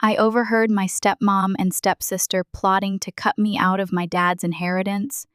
I overheard my stepmom and stepsister plotting to cut me out of my dad's inheritance,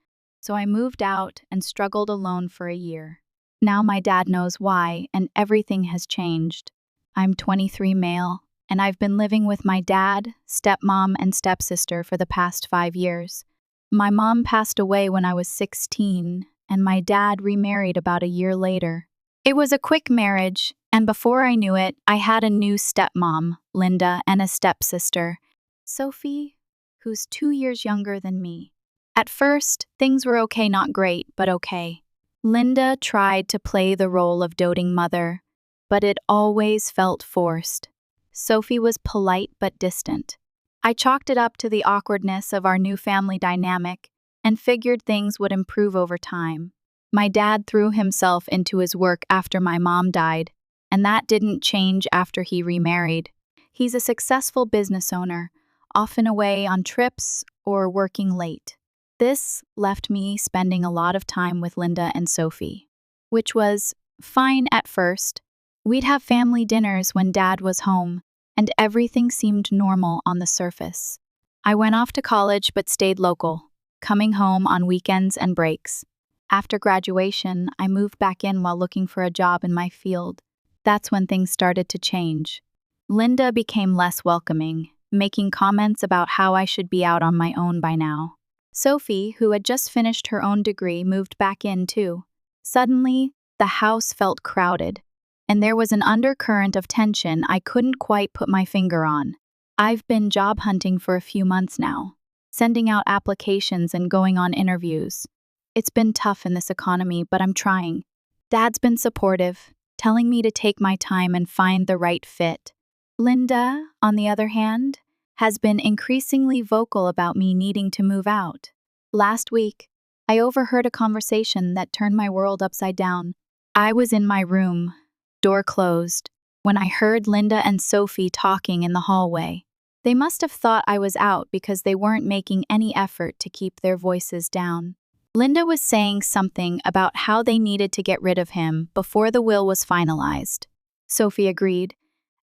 so I moved out and struggled alone for a year. Now my dad knows why, and everything has changed. I'm 23 male, and I've been living with my dad, stepmom, and stepsister for the past 5 years. My mom passed away when I was 16, and my dad remarried about a year later. It was a quick marriage, and before I knew it, I had a new stepmom, Linda, and a stepsister, Sophie, who's 2 years younger than me. At first, things were okay, not great, but okay. Linda tried to play the role of doting mother, but it always felt forced. Sophie was polite but distant. I chalked it up to the awkwardness of our new family dynamic and figured things would improve over time. My dad threw himself into his work after my mom died, and that didn't change after he remarried. He's a successful business owner, often away on trips or working late. This left me spending a lot of time with Linda and Sophie, which was fine at first. We'd have family dinners when Dad was home, and everything seemed normal on the surface. I went off to college but stayed local, coming home on weekends and breaks. After graduation, I moved back in while looking for a job in my field. That's when things started to change. Linda became less welcoming, making comments about how I should be out on my own by now. Sophie, who had just finished her own degree, moved back in too. Suddenly, the house felt crowded, and there was an undercurrent of tension I couldn't quite put my finger on. I've been job hunting for a few months now, sending out applications and going on interviews. It's been tough in this economy, but I'm trying. Dad's been supportive, telling me to take my time and find the right fit. Linda, on the other hand, has been increasingly vocal about me needing to move out. Last week, I overheard a conversation that turned my world upside down. I was in my room, door closed, when I heard Linda and Sophie talking in the hallway. They must have thought I was out because they weren't making any effort to keep their voices down. Linda was saying something about how they needed to get rid of him before the will was finalized. Sophie agreed,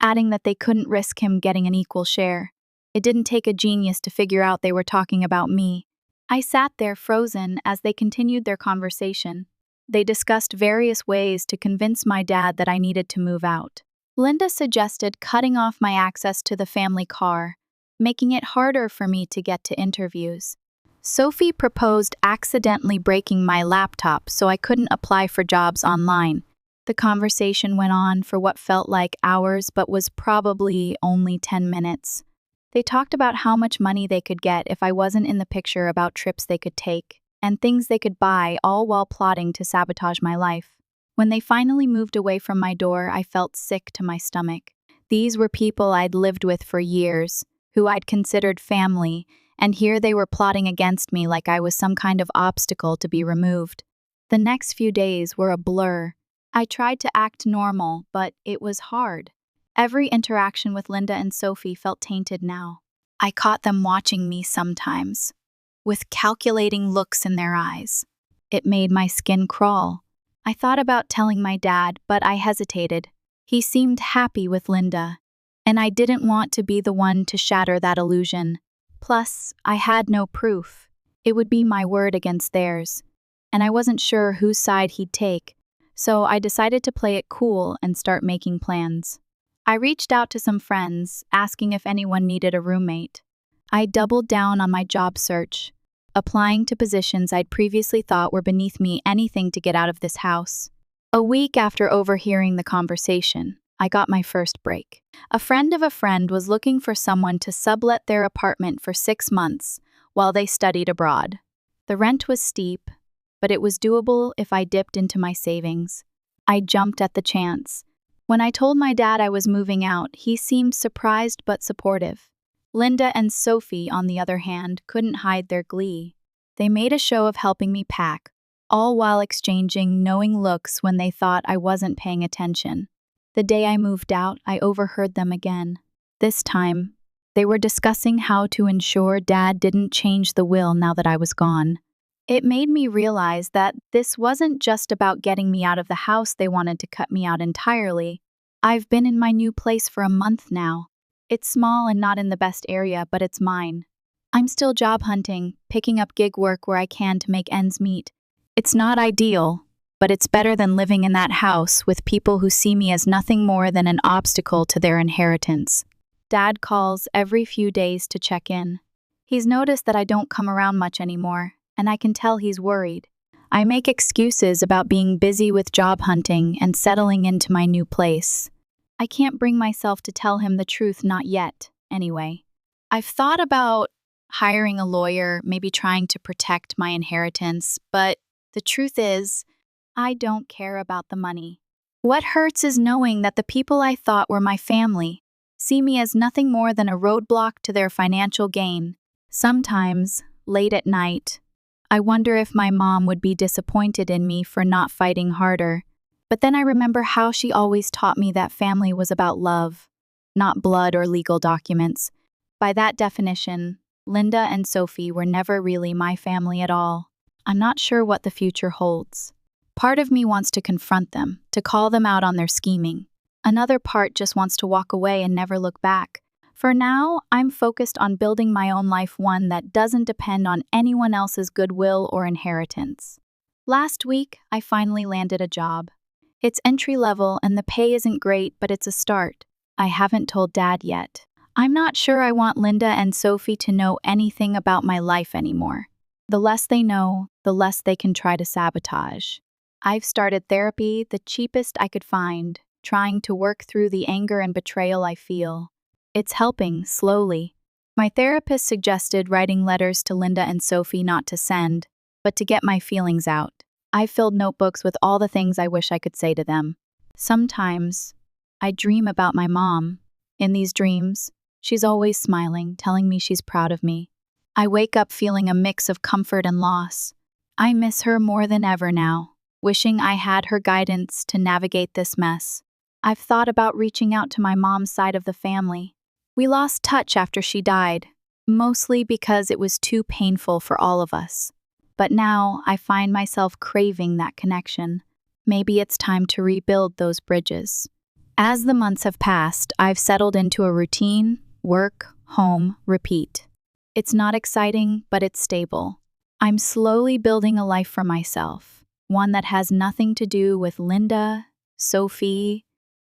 adding that they couldn't risk him getting an equal share. It didn't take a genius to figure out they were talking about me. I sat there frozen as they continued their conversation. They discussed various ways to convince my dad that I needed to move out. Linda suggested cutting off my access to the family car, making it harder for me to get to interviews. Sophie proposed accidentally breaking my laptop so I couldn't apply for jobs online. The conversation went on for what felt like hours but was probably only 10 minutes. They talked about how much money they could get if I wasn't in the picture, about trips they could take, and things they could buy, all while plotting to sabotage my life. When they finally moved away from my door, I felt sick to my stomach. These were people I'd lived with for years, who I'd considered family, and here they were plotting against me like I was some kind of obstacle to be removed. The next few days were a blur. I tried to act normal, but it was hard. Every interaction with Linda and Sophie felt tainted now. I caught them watching me sometimes, with calculating looks in their eyes. It made my skin crawl. I thought about telling my dad, but I hesitated. He seemed happy with Linda, and I didn't want to be the one to shatter that illusion. Plus, I had no proof. It would be my word against theirs, and I wasn't sure whose side he'd take, so I decided to play it cool and start making plans. I reached out to some friends, asking if anyone needed a roommate. I doubled down on my job search, applying to positions I'd previously thought were beneath me, anything to get out of this house. A week after overhearing the conversation, I got my first break. A friend of a friend was looking for someone to sublet their apartment for 6 months while they studied abroad. The rent was steep, but it was doable if I dipped into my savings. I jumped at the chance. When I told my dad I was moving out, he seemed surprised but supportive. Linda and Sophie, on the other hand, couldn't hide their glee. They made a show of helping me pack, all while exchanging knowing looks when they thought I wasn't paying attention. The day I moved out, I overheard them again. This time, they were discussing how to ensure Dad didn't change the will now that I was gone. It made me realize that this wasn't just about getting me out of the house. They wanted to cut me out entirely. I've been in my new place for a month now, It's small and not in the best area, but it's mine. I'm still job hunting, picking up gig work where I can to make ends meet. It's not ideal, but it's better than living in that house with people who see me as nothing more than an obstacle to their inheritance. Dad calls every few days to check in. He's noticed that I don't come around much anymore, and I can tell he's worried. I make excuses about being busy with job hunting and settling into my new place. I can't bring myself to tell him the truth, not yet, anyway. I've thought about hiring a lawyer, maybe trying to protect my inheritance, but the truth is, I don't care about the money. What hurts is knowing that the people I thought were my family see me as nothing more than a roadblock to their financial gain. Sometimes, late at night, I wonder if my mom would be disappointed in me for not fighting harder. But then I remember how she always taught me that family was about love, not blood or legal documents. By that definition, Linda and Sophie were never really my family at all. I'm not sure what the future holds. Part of me wants to confront them, to call them out on their scheming. Another part just wants to walk away and never look back. For now, I'm focused on building my own life, one that doesn't depend on anyone else's goodwill or inheritance. Last week, I finally landed a job. It's entry level and the pay isn't great, but it's a start. I haven't told Dad yet. I'm not sure I want Linda and Sophie to know anything about my life anymore. The less they know, the less they can try to sabotage. I've started therapy, the cheapest I could find, trying to work through the anger and betrayal I feel. It's helping, slowly. My therapist suggested writing letters to Linda and Sophie, not to send, but to get my feelings out. I've filled notebooks with all the things I wish I could say to them. Sometimes, I dream about my mom. In these dreams, she's always smiling, telling me she's proud of me. I wake up feeling a mix of comfort and loss. I miss her more than ever now, wishing I had her guidance to navigate this mess. I've thought about reaching out to my mom's side of the family. We lost touch after she died, mostly because it was too painful for all of us. But now I find myself craving that connection. Maybe it's time to rebuild those bridges. As the months have passed, I've settled into a routine: work, home, repeat. It's not exciting, but it's stable. I'm slowly building a life for myself, one that has nothing to do with Linda, Sophie,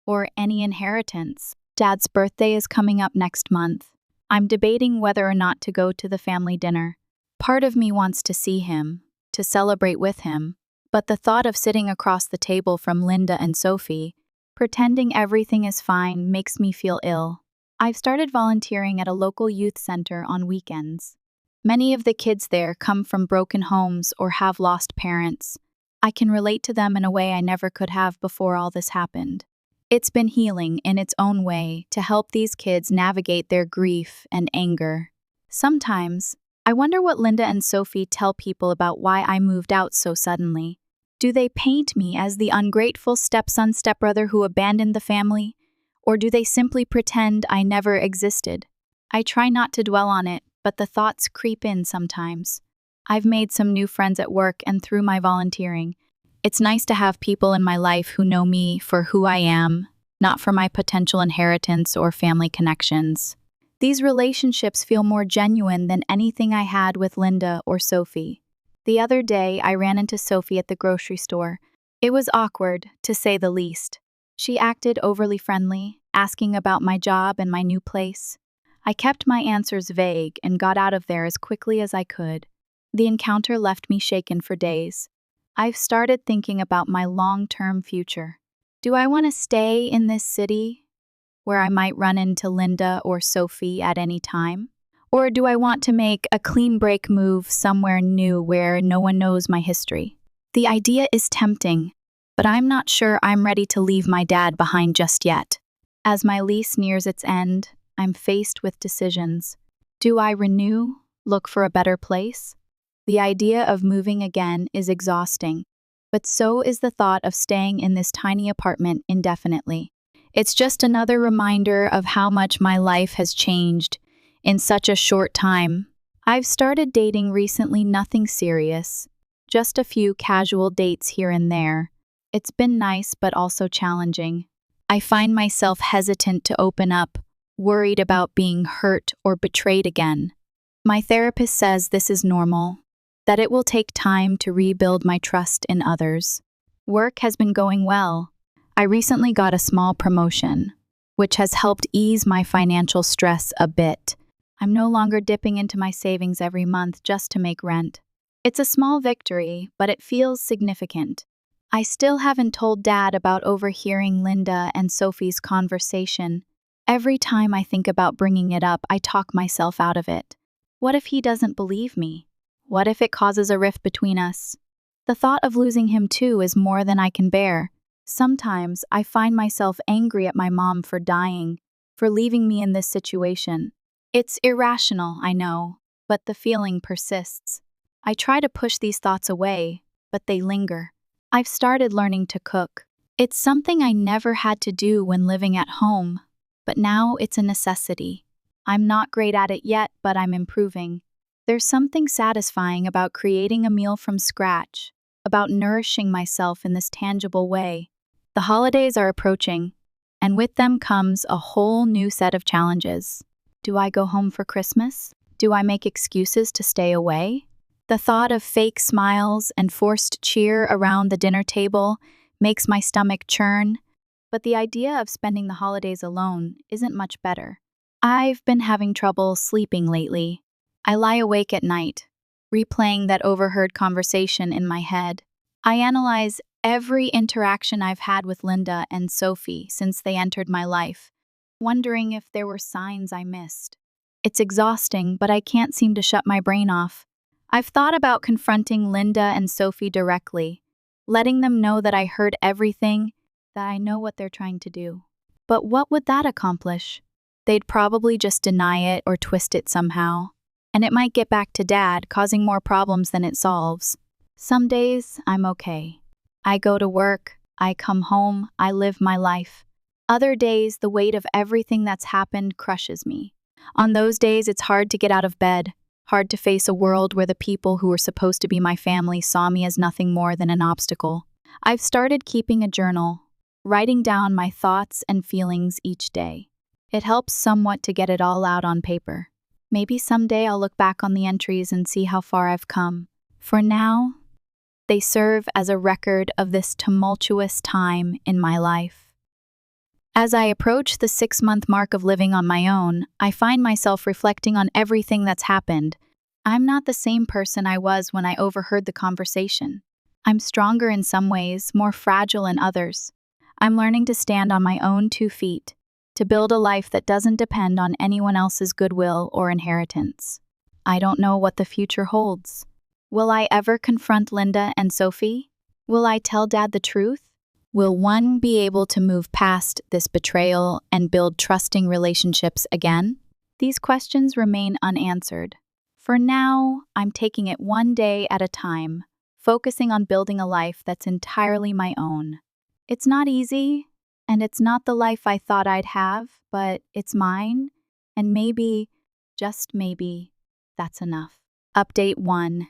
or any inheritance. Dad's birthday is coming up next month. I'm debating whether or not to go to the family dinner. Part of me wants to see him, to celebrate with him, but the thought of sitting across the table from Linda and Sophie, pretending everything is fine, makes me feel ill. I've started volunteering at a local youth center on weekends. Many of the kids there come from broken homes or have lost parents. I can relate to them in a way I never could have before all this happened. It's been healing in its own way to help these kids navigate their grief and anger. Sometimes, I wonder what Linda and Sophie tell people about why I moved out so suddenly. Do they paint me as the ungrateful stepson, stepbrother who abandoned the family? Or do they simply pretend I never existed? I try not to dwell on it, but the thoughts creep in sometimes. I've made some new friends at work and through my volunteering. It's nice to have people in my life who know me for who I am, not for my potential inheritance or family connections. These relationships feel more genuine than anything I had with Linda or Sophie. The other day, I ran into Sophie at the grocery store. It was awkward, to say the least. She acted overly friendly, asking about my job and my new place. I kept my answers vague and got out of there as quickly as I could. The encounter left me shaken for days. I've started thinking about my long-term future. Do I want to stay in this city, where I might run into Linda or Sophie at any time? Or do I want to make a clean break move somewhere new where no one knows my history? The idea is tempting, but I'm not sure I'm ready to leave my dad behind just yet. As my lease nears its end, I'm faced with decisions. Do I renew, look for a better place? The idea of moving again is exhausting, but so is the thought of staying in this tiny apartment indefinitely. It's just another reminder of how much my life has changed in such a short time. I've started dating recently, nothing serious, just a few casual dates here and there. It's been nice but also challenging. I find myself hesitant to open up worried about being hurt or betrayed again. My therapist says this is normal, that it will take time to rebuild my trust in others. Work has been going well. I recently got a small promotion, which has helped ease my financial stress a bit. I'm no longer dipping into my savings every month just to make rent. It's a small victory, but it feels significant. I still haven't told Dad about overhearing Linda and Sophie's conversation. Every time I think about bringing it up, I talk myself out of it. What if he doesn't believe me? What if it causes a rift between us? The thought of losing him too is more than I can bear. Sometimes I find myself angry at my mom for dying, for leaving me in this situation. It's irrational, I know, but the feeling persists. I try to push these thoughts away, but they linger. I've started learning to cook. It's something I never had to do when living at home, but now it's a necessity. I'm not great at it yet, but I'm improving. There's something satisfying about creating a meal from scratch, about nourishing myself in this tangible way. The holidays are approaching, and with them comes a whole new set of challenges. Do I go home for Christmas? Do I make excuses to stay away? The thought of fake smiles and forced cheer around the dinner table makes my stomach churn, but the idea of spending the holidays alone isn't much better. I've been having trouble sleeping lately. I lie awake at night, replaying that overheard conversation in my head. I analyze every interaction I've had with Linda and Sophie since they entered my life, wondering if there were signs I missed. It's exhausting, but I can't seem to shut my brain off. I've thought about confronting Linda and Sophie directly, letting them know that I heard everything, that I know what they're trying to do. But what would that accomplish? They'd probably just deny it or twist it somehow, and it might get back to Dad, causing more problems than it solves. Some days, I'm okay. I go to work, I come home, I live my life. Other days, the weight of everything that's happened crushes me. On those days, it's hard to get out of bed, hard to face a world where the people who were supposed to be my family saw me as nothing more than an obstacle. I've started keeping a journal, writing down my thoughts and feelings each day. It helps somewhat to get it all out on paper. Maybe someday I'll look back on the entries and see how far I've come. For now, they serve as a record of this tumultuous time in my life. As I approach the 6-month mark of living on my own, I find myself reflecting on everything that's happened. I'm not the same person I was when I overheard the conversation. I'm stronger in some ways, more fragile in others. I'm learning to stand on my own 2 feet, to build a life that doesn't depend on anyone else's goodwill or inheritance. I don't know what the future holds. Will I ever confront Linda and Sophie? Will I tell Dad the truth? Will one be able to move past this betrayal and build trusting relationships again? These questions remain unanswered. For now, I'm taking it one day at a time, focusing on building a life that's entirely my own. It's not easy, and it's not the life I thought I'd have, but it's mine, and maybe, just maybe, that's enough. Update 1.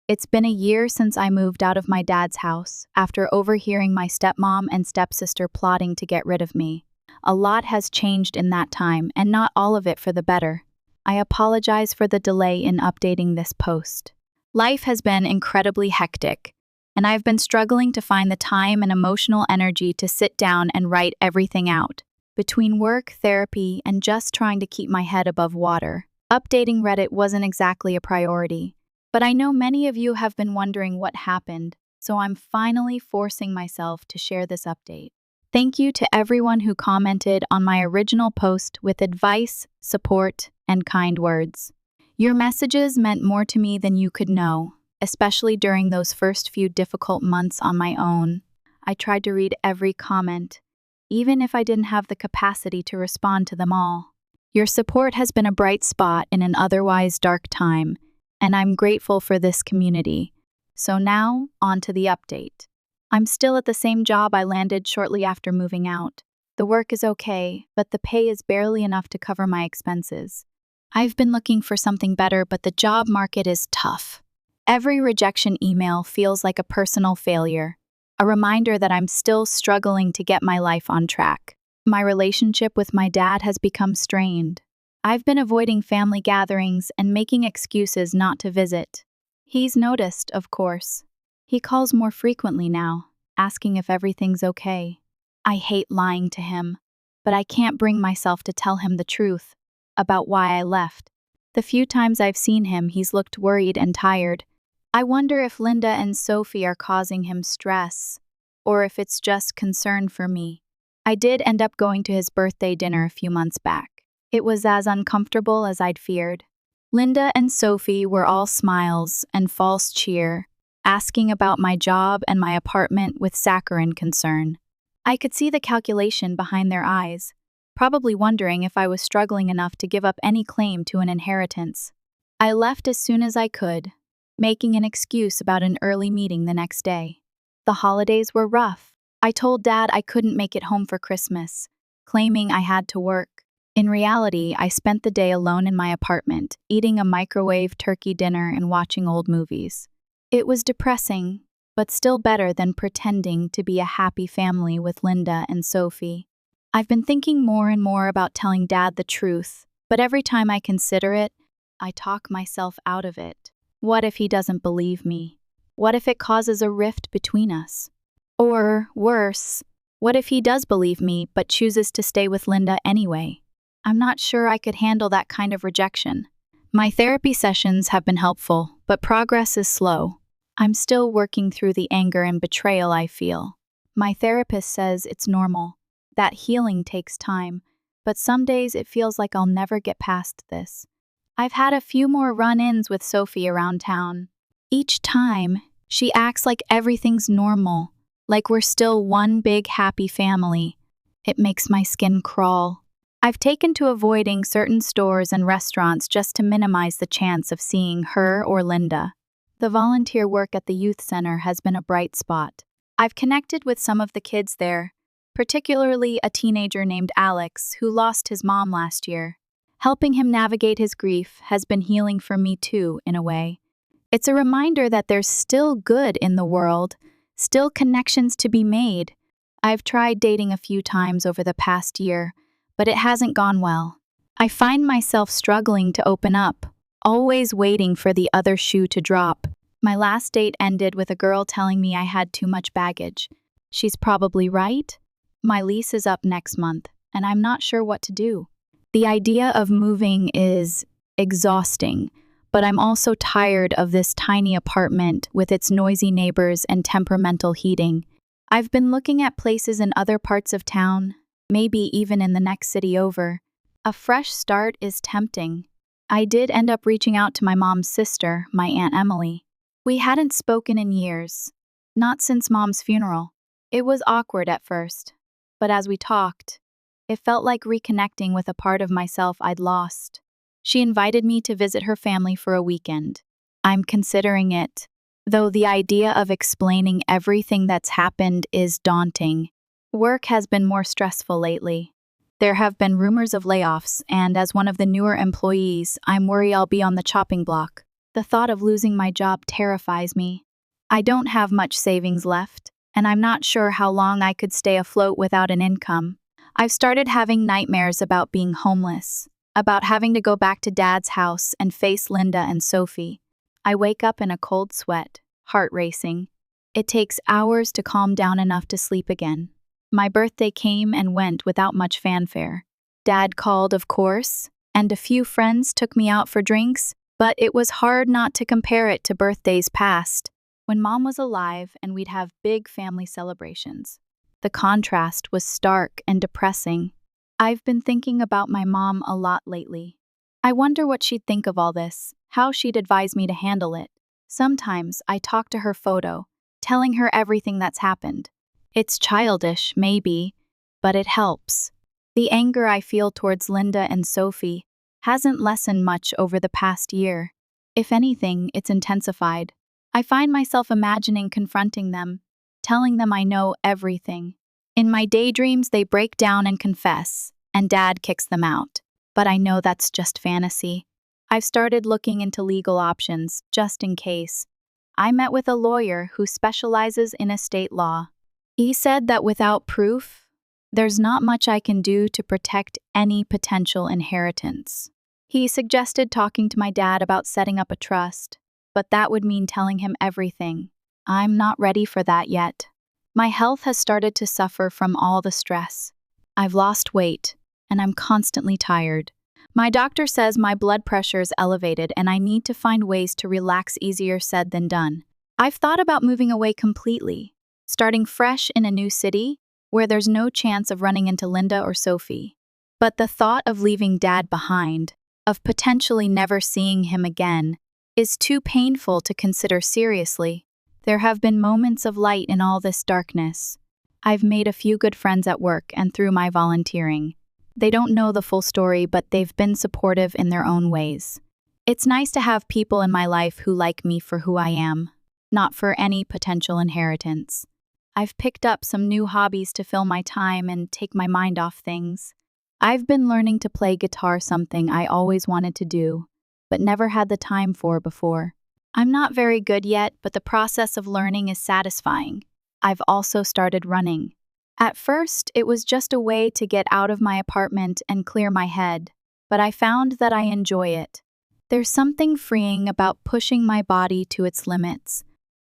It's been a year since I moved out of my dad's house after overhearing my stepmom and stepsister plotting to get rid of me. A lot has changed in that time, and not all of it for the better. I apologize for the delay in updating this post. Life has been incredibly hectic, and I've been struggling to find the time and emotional energy to sit down and write everything out. Between work, therapy, and just trying to keep my head above water, updating Reddit wasn't exactly a priority. But I know many of you have been wondering what happened, so I'm finally forcing myself to share this update. Thank you to everyone who commented on my original post with advice, support, and kind words. Your messages meant more to me than you could know, especially during those first few difficult months on my own. I tried to read every comment, even if I didn't have the capacity to respond to them all. Your support has been a bright spot in an otherwise dark time, and I'm grateful for this community. So now, on to the update. I'm still at the same job I landed shortly after moving out. The work is okay, but the pay is barely enough to cover my expenses. I've been looking for something better, but the job market is tough. Every rejection email feels like a personal failure, a reminder that I'm still struggling to get my life on track. My relationship with my dad has become strained. I've been avoiding family gatherings and making excuses not to visit. He's noticed, of course. He calls more frequently now, asking if everything's okay. I hate lying to him, but I can't bring myself to tell him the truth about why I left. The few times I've seen him, he's looked worried and tired. I wonder if Linda and Sophie are causing him stress, or if it's just concern for me. I did end up going to his birthday dinner a few months back. It was as uncomfortable as I'd feared. Linda and Sophie were all smiles and false cheer, asking about my job and my apartment with saccharine concern. I could see the calculation behind their eyes, probably wondering if I was struggling enough to give up any claim to an inheritance. I left as soon as I could, making an excuse about an early meeting the next day. The holidays were rough. I told Dad I couldn't make it home for Christmas, claiming I had to work. In reality, I spent the day alone in my apartment, eating a microwave turkey dinner and watching old movies. It was depressing, but still better than pretending to be a happy family with Linda and Sophie. I've been thinking more and more about telling Dad the truth, but every time I consider it, I talk myself out of it. What if he doesn't believe me? What if it causes a rift between us? Or, worse, what if he does believe me but chooses to stay with Linda anyway? I'm not sure I could handle that kind of rejection. My therapy sessions have been helpful, but progress is slow. I'm still working through the anger and betrayal I feel. My therapist says it's normal, that healing takes time, but some days it feels like I'll never get past this. I've had a few more run-ins with Sophie around town. Each time, she acts like everything's normal, like we're still one big happy family. It makes my skin crawl. I've taken to avoiding certain stores and restaurants just to minimize the chance of seeing her or Linda. The volunteer work at the youth center has been a bright spot. I've connected with some of the kids there, particularly a teenager named Alex who lost his mom last year. Helping him navigate his grief has been healing for me too, in a way. It's a reminder that there's still good in the world, still connections to be made. I've tried dating a few times over the past year, but it hasn't gone well. I find myself struggling to open up, always waiting for the other shoe to drop. My last date ended with a girl telling me I had too much baggage. She's probably right. My lease is up next month, and I'm not sure what to do. The idea of moving is exhausting, but I'm also tired of this tiny apartment with its noisy neighbors and temperamental heating. I've been looking at places in other parts of town, maybe even in the next city over. A fresh start is tempting. I did end up reaching out to my mom's sister, my Aunt Emily. We hadn't spoken in years, not since Mom's funeral. It was awkward at first, but as we talked, it felt like reconnecting with a part of myself I'd lost. She invited me to visit her family for a weekend. I'm considering it, though the idea of explaining everything that's happened is daunting. Work has been more stressful lately. There have been rumors of layoffs, and as one of the newer employees, I'm worried I'll be on the chopping block. The thought of losing my job terrifies me. I don't have much savings left, and I'm not sure how long I could stay afloat without an income. I've started having nightmares about being homeless, about having to go back to Dad's house and face Linda and Sophie. I wake up in a cold sweat, heart racing. It takes hours to calm down enough to sleep again. My birthday came and went without much fanfare. Dad called, of course, and a few friends took me out for drinks, but it was hard not to compare it to birthdays past, when Mom was alive and we'd have big family celebrations. The contrast was stark and depressing. I've been thinking about my mom a lot lately. I wonder what she'd think of all this, how she'd advise me to handle it. Sometimes I talk to her photo, telling her everything that's happened. It's childish, maybe, but it helps. The anger I feel towards Linda and Sophie hasn't lessened much over the past year. If anything, it's intensified. I find myself imagining confronting them, telling them I know everything. In my daydreams, they break down and confess, and Dad kicks them out. But I know that's just fantasy. I've started looking into legal options, just in case. I met with a lawyer who specializes in estate law. He said that without proof, there's not much I can do to protect any potential inheritance. He suggested talking to my dad about setting up a trust, but that would mean telling him everything. I'm not ready for that yet. My health has started to suffer from all the stress. I've lost weight, and I'm constantly tired. My doctor says my blood pressure is elevated and I need to find ways to relax. Easier said than done. I've thought about moving away completely, starting fresh in a new city where there's no chance of running into Linda or Sophie. But the thought of leaving Dad behind, of potentially never seeing him again, is too painful to consider seriously. There have been moments of light in all this darkness. I've made a few good friends at work and through my volunteering. They don't know the full story, but they've been supportive in their own ways. It's nice to have people in my life who like me for who I am, not for any potential inheritance. I've picked up some new hobbies to fill my time and take my mind off things. I've been learning to play guitar, something I always wanted to do, but never had the time for before. I'm not very good yet, but the process of learning is satisfying. I've also started running. At first, it was just a way to get out of my apartment and clear my head, but I found that I enjoy it. There's something freeing about pushing my body to its limits,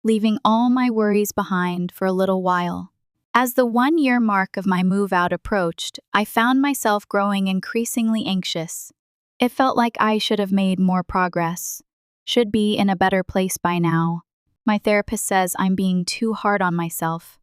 leaving all my worries behind for a little while. As the 1-year mark of my move out approached, I found myself growing increasingly anxious. It felt like I should have made more progress, should be in a better place by now. My therapist says I'm being too hard on myself,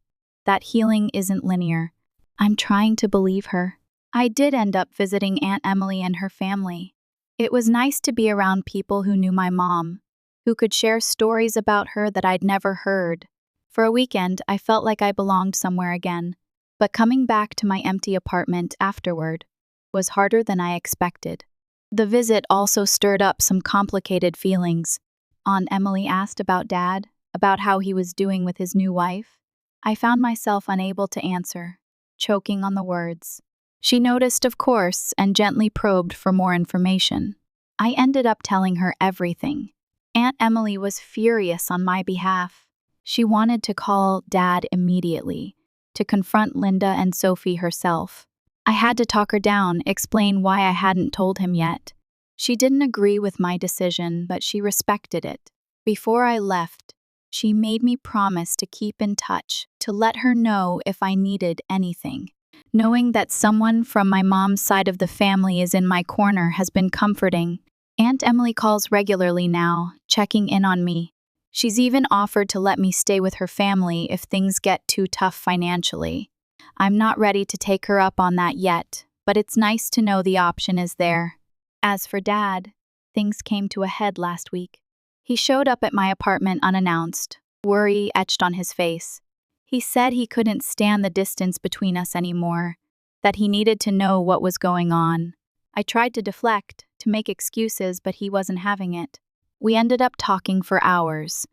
that healing isn't linear. I'm trying to believe her. I did end up visiting Aunt Emily and her family. It was nice to be around people who knew my mom, who could share stories about her that I'd never heard. For a weekend, I felt like I belonged somewhere again, but coming back to my empty apartment afterward was harder than I expected. The visit also stirred up some complicated feelings. Aunt Emily asked about Dad, about how he was doing with his new wife. I found myself unable to answer, choking on the words. She noticed, of course, and gently probed for more information. I ended up telling her everything. Aunt Emily was furious on my behalf. She wanted to call Dad immediately, to confront Linda and Sophie herself. I had to talk her down, explain why I hadn't told him yet. She didn't agree with my decision, but she respected it. Before I left, she made me promise to keep in touch, to let her know if I needed anything. Knowing that someone from my mom's side of the family is in my corner has been comforting. Aunt Emily calls regularly now, checking in on me. She's even offered to let me stay with her family if things get too tough financially. I'm not ready to take her up on that yet, but it's nice to know the option is there. As for Dad, things came to a head last week. He showed up at my apartment unannounced, worry etched on his face. He said he couldn't stand the distance between us anymore, that he needed to know what was going on. I tried to deflect, to make excuses, but he wasn't having it. We ended up talking for hours.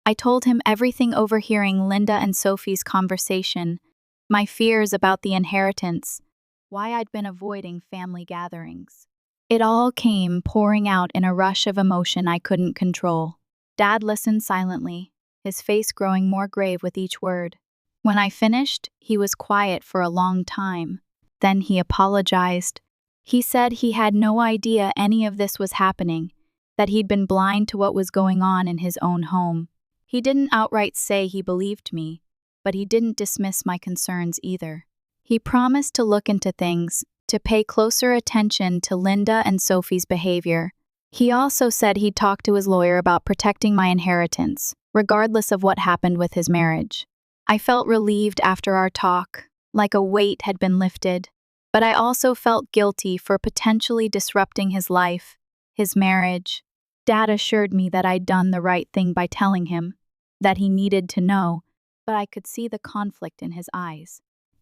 I told him everything, overhearing Linda and Sophie's conversation, my fears about the inheritance, why I'd been avoiding family gatherings. It all came pouring out in a rush of emotion I couldn't control. Dad listened silently, his face growing more grave with each word. When I finished, he was quiet for a long time. Then he apologized. He said he had no idea any of this was happening, that he'd been blind to what was going on in his own home. He didn't outright say he believed me, but he didn't dismiss my concerns either. He promised to look into things, to pay closer attention to Linda and Sophie's behavior. He also said he'd talk to his lawyer about protecting my inheritance, regardless of what happened with his marriage. I felt relieved after our talk, like a weight had been lifted, but I also felt guilty for potentially disrupting his life, his marriage. Dad assured me that I'd done the right thing by telling him, that he needed to know, but I could see the conflict in his eyes.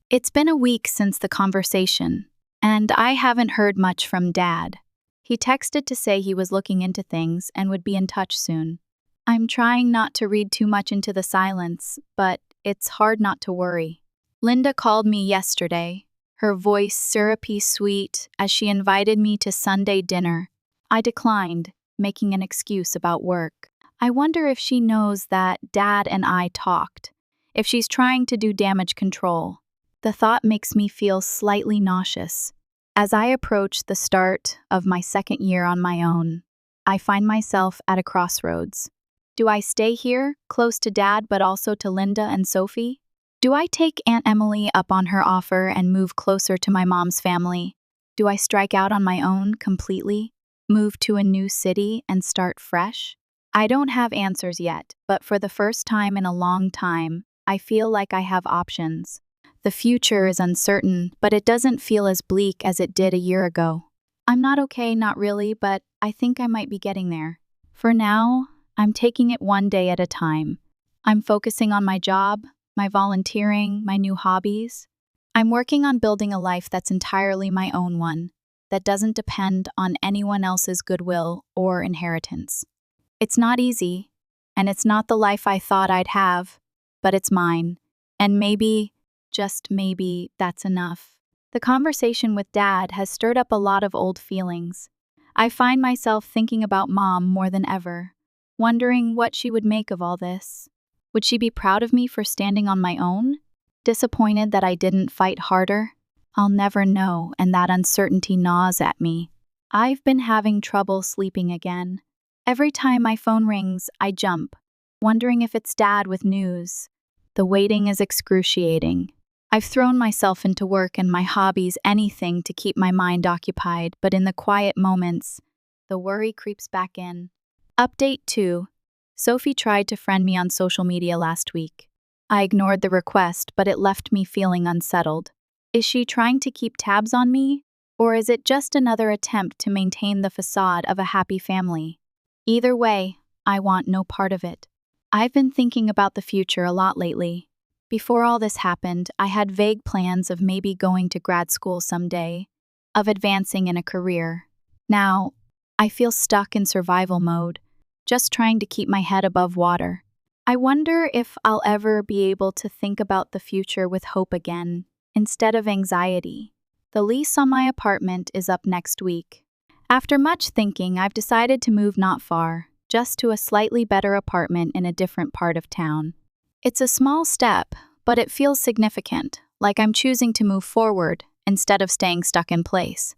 It's been a week since the conversation, and I haven't heard much from Dad. He texted to say he was looking into things and would be in touch soon. I'm trying not to read too much into the silence, but it's hard not to worry. Linda called me yesterday, her voice syrupy sweet, as she invited me to Sunday dinner. I declined, making an excuse about work. I wonder if she knows that Dad and I talked, if she's trying to do damage control. The thought makes me feel slightly nauseous. As I approach the start of my second year on my own, I find myself at a crossroads. Do I stay here, close to Dad but also to Linda and Sophie? Do I take Aunt Emily up on her offer and move closer to my mom's family? Do I strike out on my own completely, move to a new city and start fresh? I don't have answers yet, but for the first time in a long time, I feel like I have options. The future is uncertain, but it doesn't feel as bleak as it did a year ago. I'm not okay, not really, but I think I might be getting there. For now, I'm taking it one day at a time. I'm focusing on my job, my volunteering, my new hobbies. I'm working on building a life that's entirely my own one, that doesn't depend on anyone else's goodwill or inheritance. It's not easy, and it's not the life I thought I'd have, but it's mine. And maybe, just maybe, that's enough. The conversation with Dad has stirred up a lot of old feelings. I find myself thinking about Mom more than ever, wondering what she would make of all this. Would she be proud of me for standing on my own? Disappointed that I didn't fight harder? I'll never know, and that uncertainty gnaws at me. I've been having trouble sleeping again. Every time my phone rings, I jump, wondering if it's Dad with news. The waiting is excruciating. I've thrown myself into work and my hobbies, anything to keep my mind occupied, but in the quiet moments, the worry creeps back in. Update 2. Sophie tried to friend me on social media last week. I ignored the request, but it left me feeling unsettled. Is she trying to keep tabs on me? Or is it just another attempt to maintain the facade of a happy family? Either way, I want no part of it. I've been thinking about the future a lot lately. Before all this happened, I had vague plans of maybe going to grad school someday, of advancing in a career. Now, I feel stuck in survival mode, just trying to keep my head above water. I wonder if I'll ever be able to think about the future with hope again, instead of anxiety. The lease on my apartment is up next week. After much thinking, I've decided to move not far, just to a slightly better apartment in a different part of town. It's a small step, but it feels significant, like I'm choosing to move forward instead of staying stuck in place.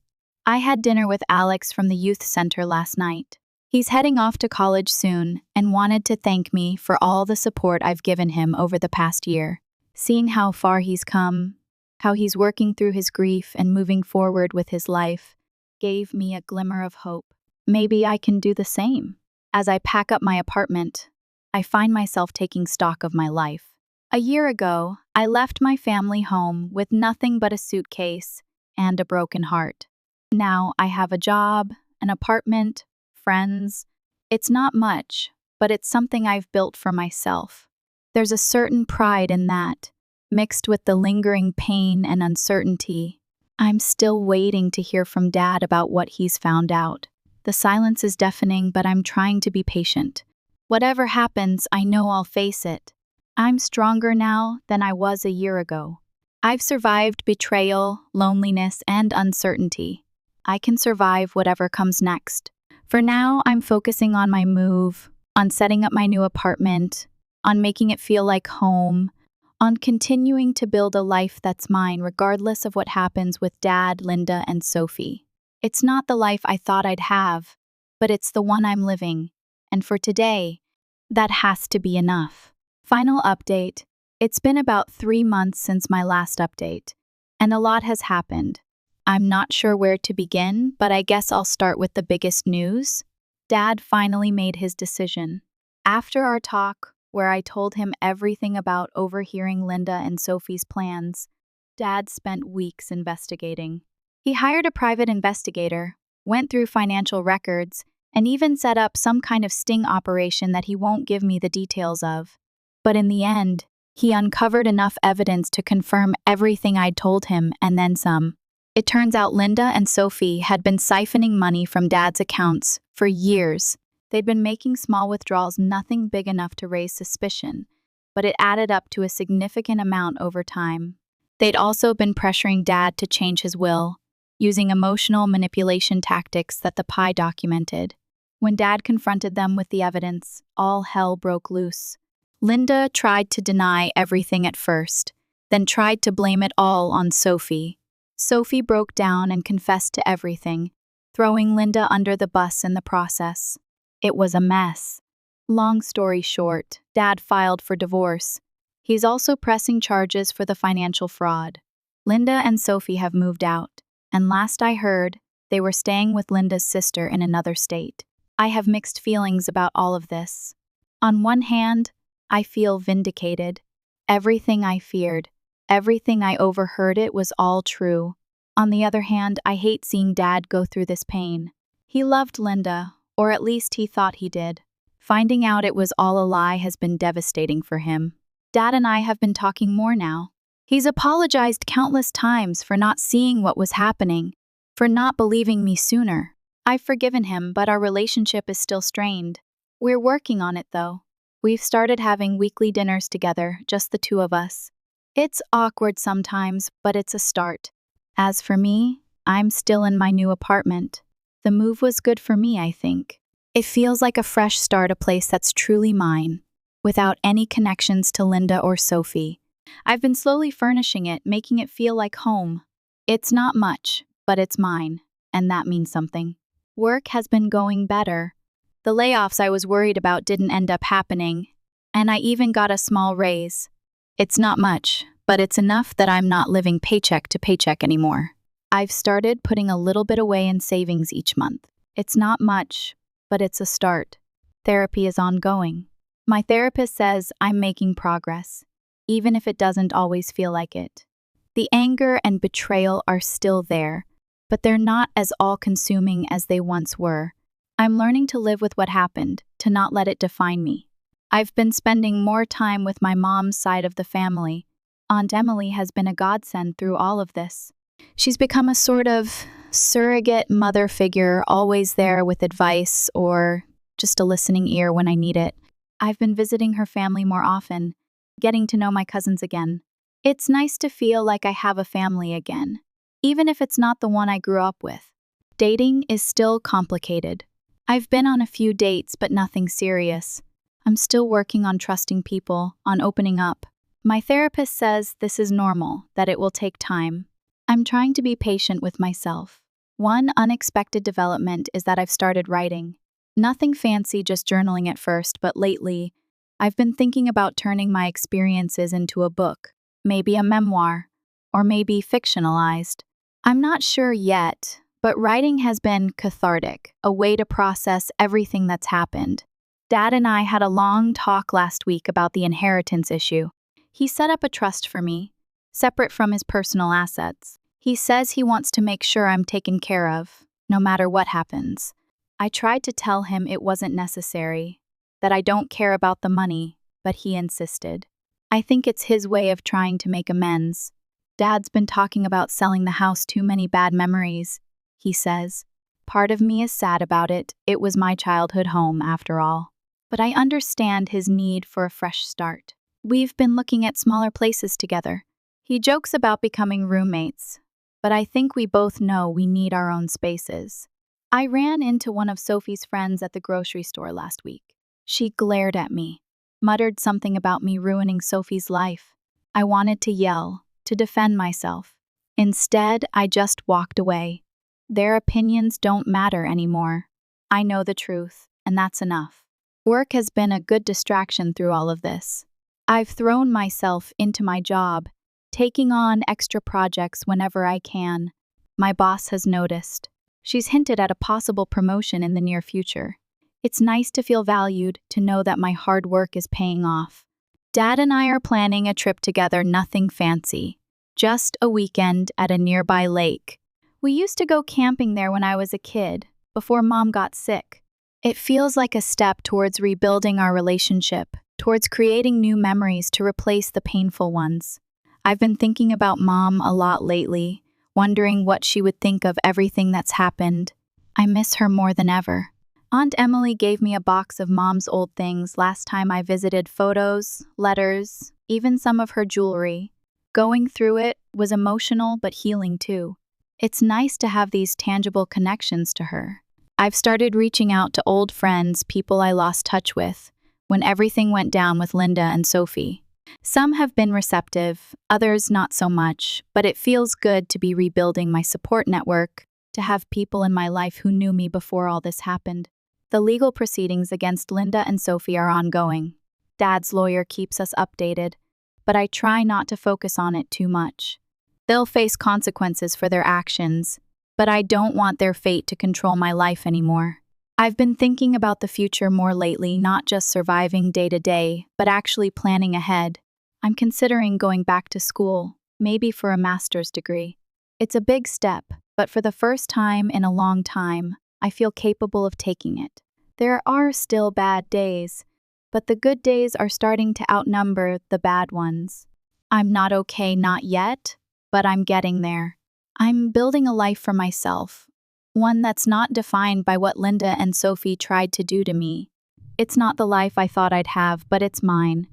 I had dinner with Alex from the youth center last night. He's heading off to college soon and wanted to thank me for all the support I've given him over the past year. Seeing how far he's come, how he's working through his grief and moving forward with his life, gave me a glimmer of hope. Maybe I can do the same. As I pack up my apartment, I find myself taking stock of my life. A year ago, I left my family home with nothing but a suitcase and a broken heart. Now I have a job, an apartment, friends. It's not much, but it's something I've built for myself. There's a certain pride in that, mixed with the lingering pain and uncertainty. I'm still waiting to hear from Dad about what he's found out. The silence is deafening, but I'm trying to be patient. Whatever happens, I know I'll face it. I'm stronger now than I was a year ago. I've survived betrayal, loneliness, and uncertainty. I can survive whatever comes next. For now, I'm focusing on my move, on setting up my new apartment, on making it feel like home, on continuing to build a life that's mine regardless of what happens with Dad, Linda, and Sophie. It's not the life I thought I'd have, but it's the one I'm living. And for today, that has to be enough. Final update. It's been about 3 months since my last update, and a lot has happened. I'm not sure where to begin, but I guess I'll start with the biggest news. Dad finally made his decision. After our talk, where I told him everything about overhearing Linda and Sophie's plans, Dad spent weeks investigating. He hired a private investigator, went through financial records, and even set up some kind of sting operation that he won't give me the details of. But in the end, he uncovered enough evidence to confirm everything I'd told him and then some. It turns out Linda and Sophie had been siphoning money from Dad's accounts for years. They'd been making small withdrawals, nothing big enough to raise suspicion, but it added up to a significant amount over time. They'd also been pressuring Dad to change his will, using emotional manipulation tactics that the PI documented. When Dad confronted them with the evidence, all hell broke loose. Linda tried to deny everything at first, then tried to blame it all on Sophie. Sophie broke down and confessed to everything, throwing Linda under the bus in the process. It was a mess. Long story short, Dad filed for divorce. He's also pressing charges for the financial fraud. Linda and Sophie have moved out, and last I heard, they were staying with Linda's sister in another state. I have mixed feelings about all of this. On one hand, I feel vindicated. Everything I feared, everything I overheard, it was all true. On the other hand, I hate seeing Dad go through this pain. He loved Linda, or at least he thought he did. Finding out it was all a lie has been devastating for him. Dad and I have been talking more now. He's apologized countless times for not seeing what was happening, for not believing me sooner. I've forgiven him, but our relationship is still strained. We're working on it, though. We've started having weekly dinners together, just the two of us. It's awkward sometimes, but it's a start. As for me, I'm still in my new apartment. The move was good for me, I think. It feels like a fresh start, a place that's truly mine, without any connections to Linda or Sophie. I've been slowly furnishing it, making it feel like home. It's not much, but it's mine, and that means something. Work has been going better. The layoffs I was worried about didn't end up happening, and I even got a small raise. It's not much, but it's enough that I'm not living paycheck to paycheck anymore. I've started putting a little bit away in savings each month. It's not much, but it's a start. Therapy is ongoing. My therapist says I'm making progress, even if it doesn't always feel like it. The anger and betrayal are still there, but they're not as all-consuming as they once were. I'm learning to live with what happened, to not let it define me. I've been spending more time with my mom's side of the family. Aunt Emily has been a godsend through all of this. She's become a sort of surrogate mother figure, always there with advice or just a listening ear when I need it. I've been visiting her family more often, getting to know my cousins again. It's nice to feel like I have a family again, even if it's not the one I grew up with. Dating is still complicated. I've been on a few dates, but nothing serious. I'm still working on trusting people, on opening up. My therapist says this is normal, that it will take time. I'm trying to be patient with myself. One unexpected development is that I've started writing. Nothing fancy, just journaling at first, but lately, I've been thinking about turning my experiences into a book, maybe a memoir, or maybe fictionalized. I'm not sure yet, but writing has been cathartic, a way to process everything that's happened. Dad and I had a long talk last week about the inheritance issue. He set up a trust for me, separate from his personal assets. He says he wants to make sure I'm taken care of, no matter what happens. I tried to tell him it wasn't necessary, that I don't care about the money, but he insisted. I think it's his way of trying to make amends. Dad's been talking about selling the house, too many bad memories, he says. Part of me is sad about it. It was my childhood home, after all. But I understand his need for a fresh start. We've been looking at smaller places together. He jokes about becoming roommates, but I think we both know we need our own spaces. I ran into one of Sophie's friends at the grocery store last week. She glared at me, muttered something about me ruining Sophie's life. I wanted to yell, to defend myself. Instead, I just walked away. Their opinions don't matter anymore. I know the truth, and that's enough. Work has been a good distraction through all of this. I've thrown myself into my job, taking on extra projects whenever I can. My boss has noticed. She's hinted at a possible promotion in the near future. It's nice to feel valued, to know that my hard work is paying off. Dad and I are planning a trip together, nothing fancy. Just a weekend at a nearby lake. We used to go camping there when I was a kid, before Mom got sick. It feels like a step towards rebuilding our relationship, towards creating new memories to replace the painful ones. I've been thinking about Mom a lot lately, wondering what she would think of everything that's happened. I miss her more than ever. Aunt Emily gave me a box of Mom's old things last time I visited: photos, letters, even some of her jewelry. Going through it was emotional but healing too. It's nice to have these tangible connections to her. I've started reaching out to old friends, people I lost touch with, when everything went down with Linda and Sophie. Some have been receptive, others not so much, but it feels good to be rebuilding my support network, to have people in my life who knew me before all this happened. The legal proceedings against Linda and Sophie are ongoing. Dad's lawyer keeps us updated, but I try not to focus on it too much. They'll face consequences for their actions, but I don't want their fate to control my life anymore. I've been thinking about the future more lately, not just surviving day to day, but actually planning ahead. I'm considering going back to school, maybe for a master's degree. It's a big step, but for the first time in a long time, I feel capable of taking it. There are still bad days, but the good days are starting to outnumber the bad ones. I'm not okay, not yet, but I'm getting there. I'm building a life for myself, one that's not defined by what Linda and Sophie tried to do to me. It's not the life I thought I'd have, but it's mine.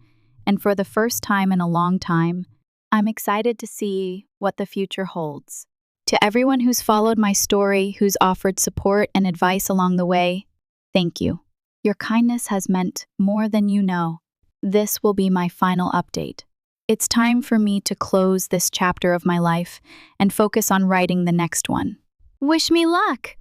And for the first time in a long time, I'm excited to see what the future holds. To everyone who's followed my story, who's offered support and advice along the way, thank you. Your kindness has meant more than you know. This will be my final update. It's time for me to close this chapter of my life and focus on writing the next one. Wish me luck!